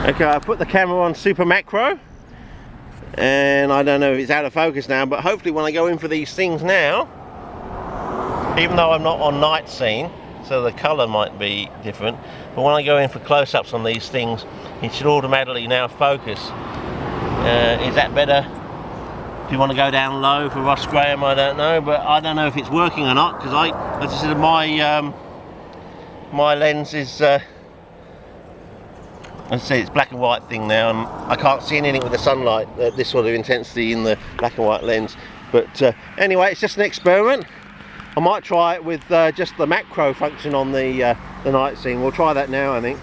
Okay, I put the camera on super macro, and I don't know if it's out of focus now, but hopefully when I go in for these things now, even though I'm not on night scene, so the colour might be different, but when I go in for close-ups on these things, it should automatically now focus. Is that better? Do you want to go down low for Ross Graham? I don't know, but I don't know if it's working or not, because as I said, my lens is, let's say it's black and white thing now, and I can't see anything with the sunlight at this sort of intensity in the black and white lens. But anyway, it's just an experiment. I might try it with just the macro function on the night scene. We'll try that now, I think.